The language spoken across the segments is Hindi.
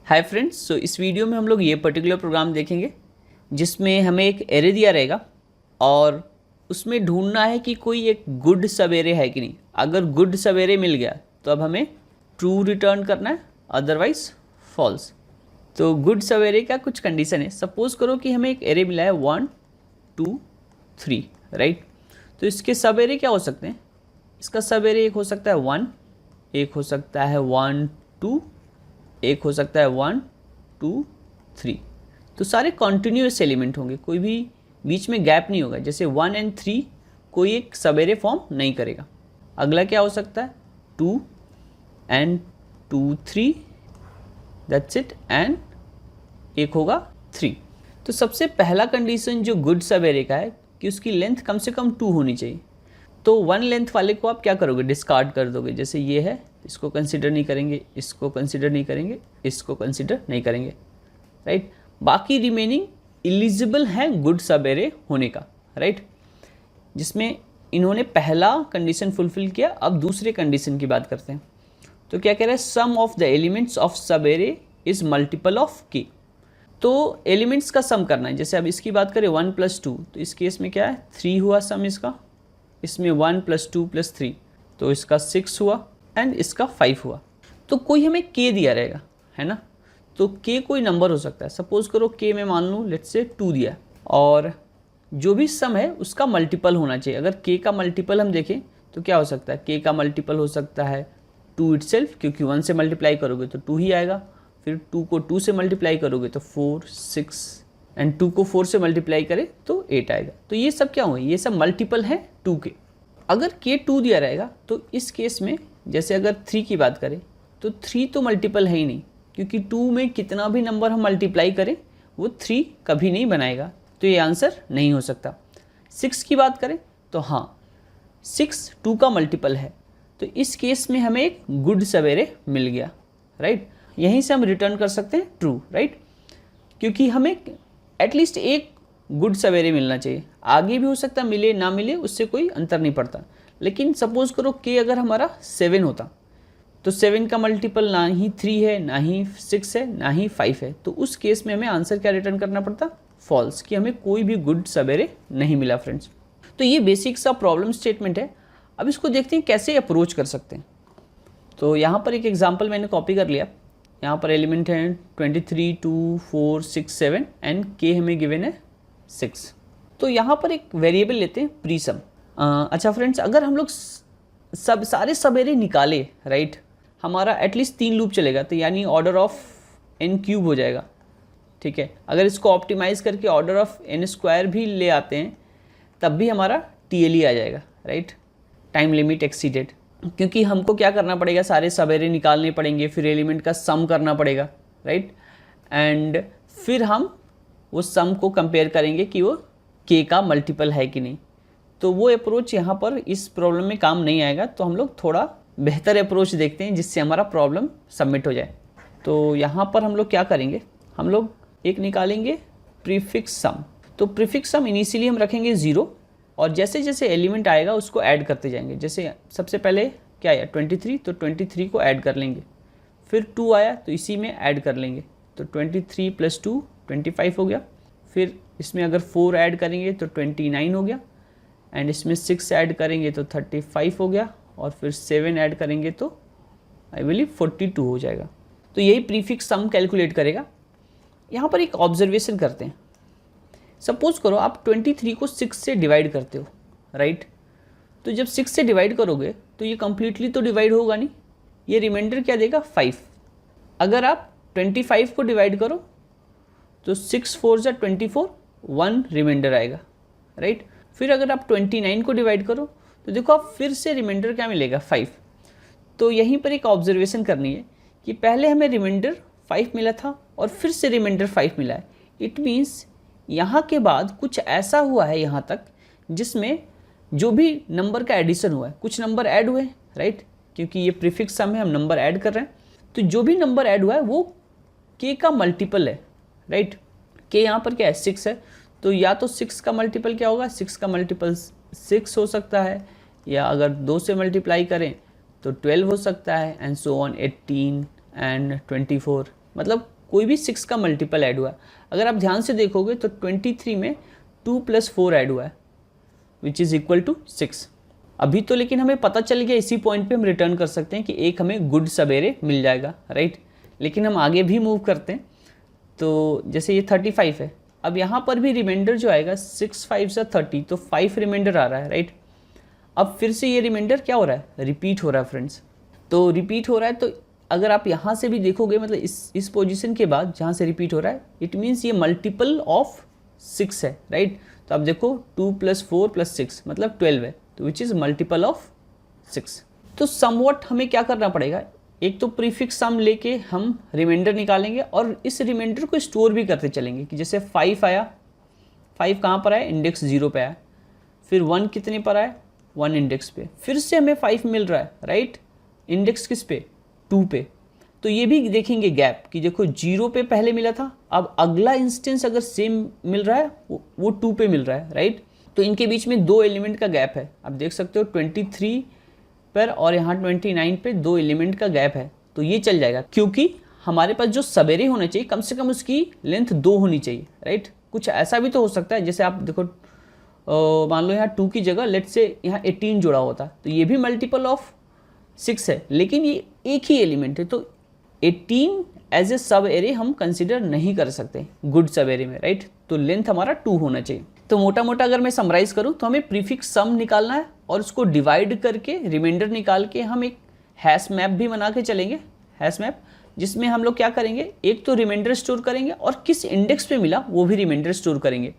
हाय फ्रेंड्स, सो इस वीडियो में हम लोग ये पर्टिकुलर प्रोग्राम देखेंगे जिसमें हमें एक एरे दिया रहेगा और उसमें ढूंढना है कि कोई एक गुड सब एरे है कि नहीं। अगर गुड सब एरे मिल गया तो अब हमें ट्रू रिटर्न करना है, अदरवाइज फॉल्स। तो गुड सब एरे का कुछ कंडीशन है। सपोज करो कि हमें एक एरे मिला है 1 2 3, राइट। तो इसके सब एरे क्या हो सकते हैं? इसका सब एरे एक हो सकता है 1, एक हो सकता है 1 2, एक हो सकता है 1 2 3। तो सारे कॉन्टिन्यूस एलिमेंट होंगे, कोई भी बीच में गैप नहीं होगा। जैसे 1 और 3 कोई एक सब एरे फॉर्म नहीं करेगा। अगला क्या हो सकता है 2 और 2 3, दैट्स इट, एंड एक होगा 3। तो सबसे पहला कंडीशन जो गुड सब एरे का है कि उसकी लेंथ कम से कम 2 होनी चाहिए। तो 1 लेंथ वाले को आप क्या करोगे? डिस्कार्ड कर दोगे। जैसे ये है, इसको कंसिडर नहीं करेंगे, इसको कंसिडर नहीं करेंगे, इसको कंसिडर नहीं करेंगे, राइट। बाकी रिमेनिंग एलिजिबल है गुड सब एरे होने का, राइट। जिसमें इन्होंने पहला कंडीशन फुलफिल किया। अब दूसरे कंडीशन की बात करते हैं। तो क्या कह रहा है? सम ऑफ द एलिमेंट्स ऑफ सब एरे इज मल्टीपल ऑफ के। तो एलिमेंट्स का सम करना है। जैसे अब इसकी बात करें 1 + 2, तो इस केस में क्या है 3 हुआ सम इसका, इसमें 1 + 2 + 3, तो इसका 6 हुआ एंड इसका 5 हुआ। तो कोई हमें k दिया रहेगा, है ना। तो k कोई नंबर हो सकता है। सपोज करो k में मान लूँ लेट्स से 2 दिया है और जो भी सम है उसका मल्टीपल होना चाहिए। अगर k का मल्टीपल हम देखें तो क्या हो सकता है? k का मल्टीपल हो सकता है 2 इटसेल्फ, क्योंकि 1 से मल्टीप्लाई करोगे तो 2 ही आएगा। फिर 2 को 2 से मल्टीप्लाई करोगे तो 4 6, एंड 2 को 4 से मल्टीप्लाई करें तो 8 आएगा। तो ये सब क्या हुए? ये सब मल्टीपल है 2 के। अगर k 2 दिया रहेगा तो इस केस में जैसे अगर 3 की बात करें तो 3 तो मल्टीपल है ही नहीं, क्योंकि 2 में कितना भी नंबर हम मल्टीप्लाई करें वो 3 कभी नहीं बनाएगा। तो ये आंसर नहीं हो सकता। 6 की बात करें तो हाँ, 6 2 का मल्टीपल है। तो इस केस में हमें एक गुड सब एरे मिल गया, राइट। यहीं से हम रिटर्न कर सकते हैं ट्रू, राइट, क्योंकि हमें एटलीस्ट एक गुड सब एरे मिलना चाहिए। आगे भी हो सकता है मिले ना मिले, उससे कोई अंतर नहीं पड़ता। लेकिन सपोज करो कि अगर हमारा 7 होता तो 7 का मल्टीपल ना ही 3 है, ना ही 6 है, ना ही 5 है। तो उस केस में हमें आंसर क्या रिटर्न करना पड़ता? फॉल्स, कि हमें कोई भी गुड सब एरे नहीं मिला फ्रेंड्स। तो ये बेसिक सा प्रॉब्लम स्टेटमेंट है। अब इसको देखते हैं कैसे अप्रोच कर सकते हैं। तो यहाँ पर एक एग्जाम्पल मैंने कॉपी कर लिया। यहाँ पर एलिमेंट हैं 23 2 4 6 7 एंड k हमें गिवन है 6। तो यहाँ पर एक वेरिएबल लेते हैं प्रीसम। अच्छा फ्रेंड्स, अगर हम लोग सारे सब एरे निकाले, राइट, हमारा एटलीस्ट 3 लूप चलेगा, तो यानी ऑर्डर ऑफ n³ हो जाएगा, ठीक है। अगर इसको ऑप्टिमाइज़ करके ऑर्डर ऑफ n² भी ले आते हैं तब भी हमारा TLE आ जाएगा, राइट, टाइम लिमिट एक्सीडेड। क्योंकि हमको क्या करना पड़ेगा? सारे सब एरे निकालने पड़ेंगे, फिर एलिमेंट का सम करना पड़ेगा, राइट, एंड फिर हम वो सम को कंपेयर करेंगे कि वो k का मल्टीपल है कि नहीं। तो वो अप्रोच यहाँ पर इस प्रॉब्लम में काम नहीं आएगा। तो हम लोग थोड़ा बेहतर अप्रोच देखते हैं जिससे हमारा प्रॉब्लम सबमिट हो जाए। तो यहाँ पर हम लोग क्या करेंगे? हम लोग एक निकालेंगे प्रीफिक्स सम। तो प्रीफिक्स सम इनिशियली हम रखेंगे 0 और जैसे जैसे एलिमेंट आएगा उसको ऐड करते जाएंगे। जैसे सबसे पहले क्या आया 23, तो 23 को ऐड कर लेंगे। फिर 2 आया तो इसी में ऐड कर लेंगे, तो 23 + 2 25 हो गया। फिर इसमें अगर 4 ऐड करेंगे तो 29 हो गया, एंड इसमें 6 ऐड करेंगे तो 35 हो गया, और फिर 7 ऐड करेंगे तो आई बिलीव 42 हो जाएगा। तो यही प्रीफिक्स सम कैलकुलेट करेगा। यहाँ पर एक ऑब्जर्वेशन करते हैं। सपोज करो आप 23 को 6 से डिवाइड करते हो, राइट। तो जब 6 से डिवाइड करोगे तो ये कम्प्लीटली तो डिवाइड होगा नहीं, ये रिमाइंडर क्या देगा 5। अगर आप 25 को डिवाइड करो तो 6 4 = 24, 1 रिमाइंडर आएगा, राइट। फिर अगर आप 29 को डिवाइड करो तो देखो आप फिर से रिमाइंडर क्या मिलेगा 5। तो यहीं पर एक ऑब्जर्वेशन करनी है कि पहले हमें रिमाइंडर 5 मिला था और फिर से रिमाइंडर 5 मिला है। इट मीन्स यहाँ के बाद कुछ ऐसा हुआ है यहाँ तक जिसमें जो भी नंबर का एडिशन हुआ है, कुछ नंबर ऐड हुए, राइट, क्योंकि ये प्रीफिक्स सम है, हम नंबर ऐड कर रहे हैं। तो जो भी नंबर ऐड हुआ है वो k का मल्टीपल है, राइट। k यहाँ पर क्या है 6 है, तो या तो 6 का मल्टीपल क्या होगा? 6 का मल्टीपल 6 हो सकता है, या अगर 2 से मल्टीप्लाई करें तो 12 हो सकता है, एंड सो ऑन 18 एंड 24। मतलब कोई भी 6 का मल्टीपल ऐड हुआ है। अगर आप ध्यान से देखोगे तो 23 में 2 + 4 ऐड हुआ है विच इज़ इक्वल टू 6। अभी तो लेकिन हमें पता चल गया, इसी पॉइंट पे हम रिटर्न कर सकते हैं कि एक हमें गुड सवेरे मिल जाएगा, राइट। लेकिन हम आगे भी मूव करते हैं, तो जैसे ये 35 है, अब यहाँ पर भी रिमाइंडर जो आएगा 6 5 से 30, तो 5 रिमाइंडर आ रहा है, राइट। अब फिर से ये रिमाइंडर क्या हो रहा है, रिपीट हो रहा है फ्रेंड्स। तो रिपीट हो रहा है, तो अगर आप यहाँ से भी देखोगे, मतलब इस पोजीशन के बाद जहाँ से रिपीट हो रहा है, इट मीन्स ये मल्टीपल ऑफ 6 है, राइट। तो आप देखो 2 + 4 + 6 मतलब 12 है, तो विच इज़ मल्टीपल ऑफ 6। तो समवॉट हमें क्या करना पड़ेगा, एक तो प्रीफिक्स सम लेके हम रिमाइंडर निकालेंगे और इस रिमाइंडर को स्टोर भी करते चलेंगे कि जैसे 5 आया, 5 कहाँ पर आया, इंडेक्स 0 पे आया। फिर 1 कितने पर आया, 1 इंडेक्स पे। फिर से हमें 5 मिल रहा है, राइट, इंडेक्स किस पे, 2 पे। तो ये भी देखेंगे गैप कि देखो 0 पे पहले मिला था, अब अगला इंस्टेंस अगर सेम मिल रहा है वो 2 पे मिल रहा है, राइट। तो इनके बीच में 2 एलिमेंट का गैप है, आप देख सकते हो 23 पर और यहाँ 29 पे 2 एलिमेंट का गैप है। तो ये चल जाएगा, क्योंकि हमारे पास जो सवेरे होना चाहिए कम से कम उसकी लेंथ 2 होनी चाहिए, राइट। कुछ ऐसा भी तो हो सकता है, जैसे आप देखो मान लो यहाँ 2 की जगह लेट्स से यहाँ 18 जोड़ा होता, तो ये भी मल्टीपल ऑफ 6 है, लेकिन ये एक ही एलिमेंट है, तो 18 एज ए सब एरे हम कंसिडर नहीं कर सकते गुड सब एरे में, राइट। तो लेंथ हमारा 2 होना चाहिए। तो मोटा मोटा अगर मैं समराइज करूँ तो हमें प्रीफिक्स सम निकालना है और उसको डिवाइड करके रिमाइंडर निकाल के हम एक हैश मैप भी बना के चलेंगे, हैश मैप, जिसमें हम लोग क्या करेंगे, एक तो रिमाइंडर स्टोर करेंगे और किस इंडेक्स पे मिला वो भी रिमाइंडर स्टोर करेंगे।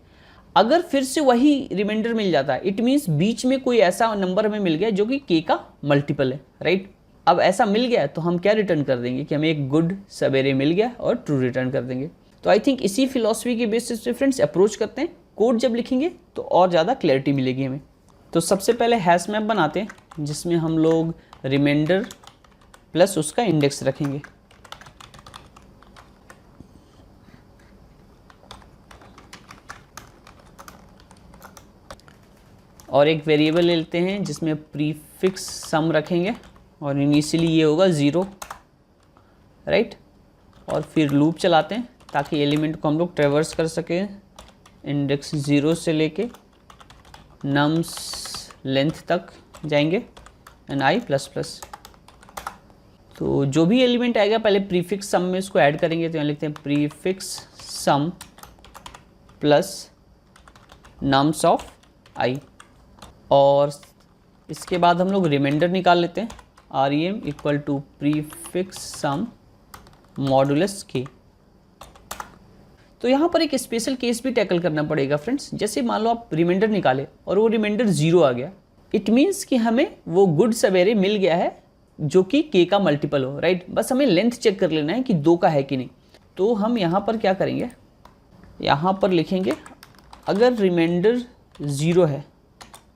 अगर फिर से वही रिमाइंडर मिल जाता है, इट मीन्स बीच में कोई ऐसा नंबर हमें मिल गया जो कि k का मल्टीपल है, राइट। अब ऐसा मिल गया तो हम क्या रिटर्न कर देंगे कि हमें एक गुड सवेरे मिल गया और ट्रू रिटर्न कर देंगे। तो आई थिंक इसी फिलॉसफी के बेसिस पे फ्रेंड्स अप्रोच करते हैं। कोड जब लिखेंगे तो और ज़्यादा क्लैरिटी मिलेगी हमें। तो सबसे पहले हैश मैप बनाते हैं जिसमें हम लोग रिमाइंडर प्लस उसका इंडेक्स रखेंगे। और एक वेरिएबल ले लेते हैं जिसमें प्रीफिक्स सम रखेंगे और इनिशियली ये होगा 0, राइट। और फिर लूप चलाते हैं ताकि एलिमेंट को हम लोग ट्रेवर्स कर सकें, इंडेक्स 0 से लेके नम्स लेंथ तक जाएंगे एंड i प्लस प्लस। तो जो भी एलिमेंट आएगा पहले प्रीफिक्स सम में इसको ऐड करेंगे। तो यहाँ लिखते हैं prefix sum plus nums of i, और इसके बाद हम लोग रिमाइंडर निकाल लेते हैं, rem equal to prefix sum modulus k। तो यहाँ पर एक स्पेशल केस भी टैकल करना पड़ेगा फ्रेंड्स। जैसे मान लो आप रिमाइंडर निकाले और वो रिमाइंडर 0 आ गया, इट मीन्स कि हमें वो गुड सवेरे मिल गया है जो कि k का मल्टीपल हो, राइट। बस हमें लेंथ चेक कर लेना है कि 2 का है कि नहीं। तो हम यहाँ पर क्या करेंगे, यहाँ पर लिखेंगे अगर रिमाइंडर 0 है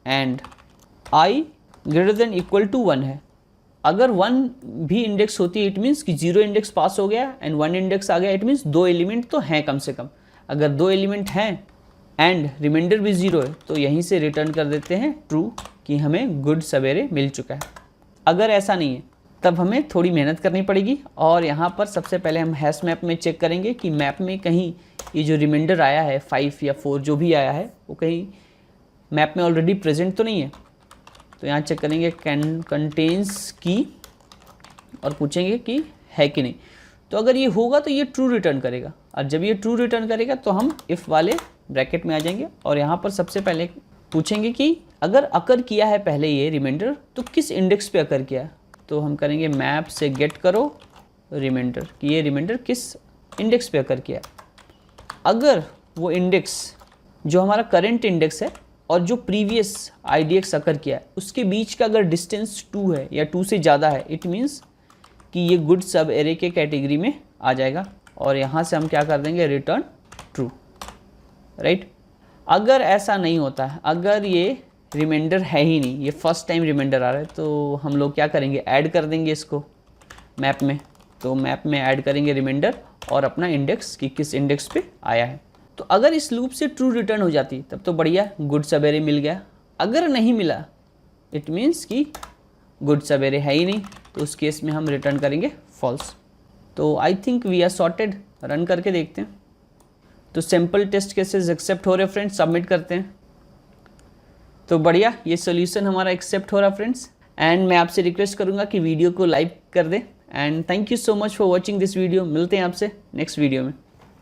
and i greater than equal to 1 है, अगर 1 भी इंडेक्स होती है इट मीन्स कि 0 इंडेक्स पास हो गया एंड 1 इंडेक्स आ गया, इट मीन्स 2 एलिमेंट तो हैं कम से कम। अगर 2 एलिमेंट हैं एंड रिमाइंडर भी 0 है तो यहीं से रिटर्न कर देते हैं ट्रू कि हमें गुड सवेरे मिल चुका है। अगर ऐसा नहीं है तब हमें थोड़ी मेहनत करनी पड़ेगी और यहाँ पर सबसे पहले हम हैश मैप में चेक करेंगे कि मैप में कहीं ये जो रिमाइंडर आया है 5 या 4 जो भी आया है वो कहीं मैप में ऑलरेडी प्रेजेंट तो नहीं है। तो यहाँ चेक करेंगे कंटेन्स की और पूछेंगे कि है कि नहीं। तो अगर ये होगा तो ये ट्रू रिटर्न करेगा, और जब ये ट्रू रिटर्न करेगा तो हम इफ़ वाले ब्रैकेट में आ जाएंगे और यहाँ पर सबसे पहले पूछेंगे कि अगर अकर किया है पहले ये रिमाइंडर तो किस इंडेक्स पे अकर किया है। तो हम करेंगे मैप से गेट करो रिमाइंडर कि ये रिमाइंडर किस इंडेक्स पे अकर किया है। अगर वो इंडेक्स जो हमारा करेंट इंडेक्स है और जो प्रीवियस IDX अकर किया है उसके बीच का अगर डिस्टेंस 2 है या 2 से ज़्यादा है, इट मीन्स कि ये गुड सब एरे के कैटेगरी में आ जाएगा। और यहाँ से हम क्या कर देंगे, रिटर्न ट्रू, राइट। अगर ऐसा नहीं होता है, अगर ये रिमाइंडर है ही नहीं, ये फर्स्ट टाइम रिमाइंडर आ रहा है, तो हम लोग क्या करेंगे, ऐड कर देंगे इसको मैप में। तो मैप में ऐड करेंगे रिमाइंडर और अपना इंडेक्स कि किस इंडेक्स पे आया है। तो अगर इस लूप से ट्रू रिटर्न हो जाती तब तो बढ़िया, गुड सवेरे मिल गया। अगर नहीं मिला इट मीन्स कि गुड सवेरे है ही नहीं, तो उस केस में हम रिटर्न करेंगे फॉल्स। तो I think we are sorted. Run करके देखते हैं। तो सिंपल टेस्ट केसेस एक्सेप्ट हो रहे फ्रेंड्स, सबमिट करते हैं। तो बढ़िया, ये सोल्यूशन हमारा एक्सेप्ट हो रहा फ्रेंड्स। एंड मैं आपसे रिक्वेस्ट करूंगा कि वीडियो को लाइक कर दें। And thank you so much for watching this video. मिलते हैं आपसे नेक्स्ट वीडियो में।